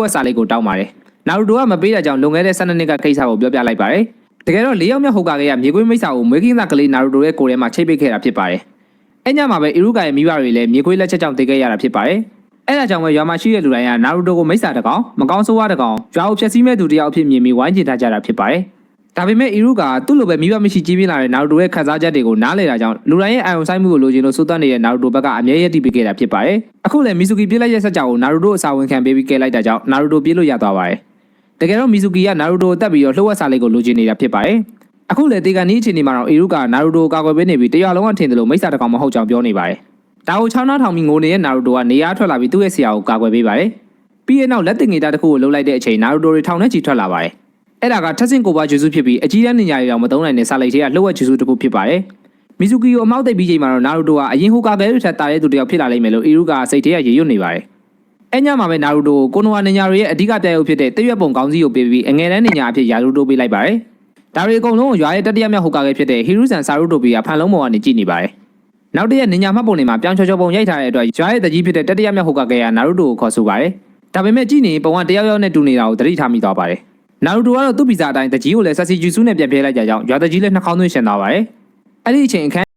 ဝက်စာလေးကိုတောင်းပါတယ်နာရူတိုကမပေးတဲ့ကြောင့်လွန်ခဲ့တဲ့12နှစ်ကကိစ္စကိုပြောပြလိုက်ပါတယ်တကယ်တော့၄ယောက်မြောက်ဟိုကာကရဲ့မြေခွေးမိတ်ဆာကိုမွေးကင်းသားကလေးနာရူတိုရဲ့ကိုယ်ထဲမှာချိတ်ပိတ်ခဲ့တာဖြစ်ပါတယ်အဲ့ညမှာပဲအီရူကာရဲ့မိဘတွေလည်းမြေခွေးလက်ချက်ကြောင့်တေခဲ့ရတာဖြစ်ပါတယ်အဲ့ဒါကြောင့်ပဲရွာမှာရှိတဲ့လူတိုင်းကနာရူတိုကိုမိတ်ဆာတကောင်မကောင်းဆိုးဝါးတကောင်ရွာကိုဖျက်ဆီးမဲ့သူတယောက်အဖြစ်မြင်ပြီးဝိုင်းကျင်ထားကြတာဖြစ်ပါတယ်ဒါပေမဲ့အီရူကာသူ့လိုပဲမိဘမရှိကြီးပြင်းလာတဲ့နာရူတိုရဲ့ခန်းစားချက်တွေကိုနားလေတာကြောင့်လူတိုင်းရဲ့အာရုံစိုက်မှုကိုလိုချင်လို့စိုးသွမ်းနေတဲ့နာရူတိုဘက်ကအမြဲရည်တည်ပေးခဲ့တာဖြစ်ပါတယ်အခုလည်းမီဇူကီပြစ်လိုက်ရဲ့စက်ကြောကိုနာရူတိုအစာဝင်ခံပေးပြီးကဲလိုက်တာကြောင့်နာရူတိုပြေးလို့ရသွားပါတယ်တကယ်တော့မီဇူကီကနာရူတိုကိုတက်ပြီးတော့လှုပ်ဝက်စာလေးကိုလိုချင်နေတာဖြစ်ပါတယ်အခုလေတေကန်နီးအချိန်ဒီမှာတော့အီရူကာနာရူတိုကိုကာကွယ်ပေးနေပြီးတရွာလုံးကထင်တယ်လို့မိတ်ဆာတကောင်မဟုတ်ကြောင်းပြောနေပါတယ်ဒါကိုချောင်းနှောင်းထောင်ပြီးငိုနေတဲ့နာရူတိုကနေရာထွက်လာပြီးသူ့ရဲ့ဆရာကိုကာကွယ်ပေးပါတယ်ပြီးရဲ့နောက်လက်တင်ငေတာတစ်ခုကိုလှုပ်လိုက်တဲ့အချိန်နာရူတိုတွေထောင်ထဲချီထွက်လာပါတယ်အဲ့ဒါကထက်ဆင့်ကိုပါဂျူစုဖြစ်ပြီးအကြီးတန်းနေညာတွေတောင်မသုံးနိုင်တဲ့စာလိုက်ထဲကလှုပ်ဝက်ဂျူစုတစ်ခုဖြစ်ပါတယ်မီဇူကီကိုအမောက်သိပ်ပြီးချိန်မှာတော့နာရူတိုကအရင်ဟိုကာကဲတွေထက်တာတဲ့သူတယောက်ဖြစ်လာလိမ့်မယ်လို့အီရူကာစိတ်ထဲကရေရွတ်နေပါတယ်အဲ့ညမှာပဲနာရူတိုကိုနိုဝါနေညာတွေရဲ့အဓိကပြရုပ်ဖြစ်တဲ့တရွက်ပုံကောင်းစီကိုပေးပြီးအငယ်တန်းနေညာအဖြစ်ယာရူတိုပေးလိုက်ပါတယ်ဒါတွေအကုန်လုံးကိုရွာရဲ့တတိယမြောက်ဟိုကာကဲဖြစ်တဲ့ဟီရူဆန်ဆာရူတိုပီကဖန်လုံးပေါ်ကနေကြည့်နေပါတယ်နောက်တရက်နေညာမှတ်ပုံတွေမှာပြောင်းချောချောပုံရိုက်ထားတဲ့အတွက်ရွာရဲ့တကြီးဖြစ်တဲ့တတိယမြောက်ဟိုကာကဲကနာရူတိုကိုခေါ်ဆိုပါတယ်ဒါပေမဲ့ကြည့်နေပုံကတယောက်ယောက်နဲ့တူနေတာကိုသတိထားမိသွားပါတယ်နာရူတိုကတော့သူ့ဗီဇာအတိုင်းတကြီးကိုလည်းဆက်စီဂျူဆူနဲ့ပြန်ပြဲလိုက်ကြကြောင်းရွာတကြီးလည်းနှာခေါင်းသွင်းရှင်သွားပါတယ်အဲ့ဒီအချိန်အခန်း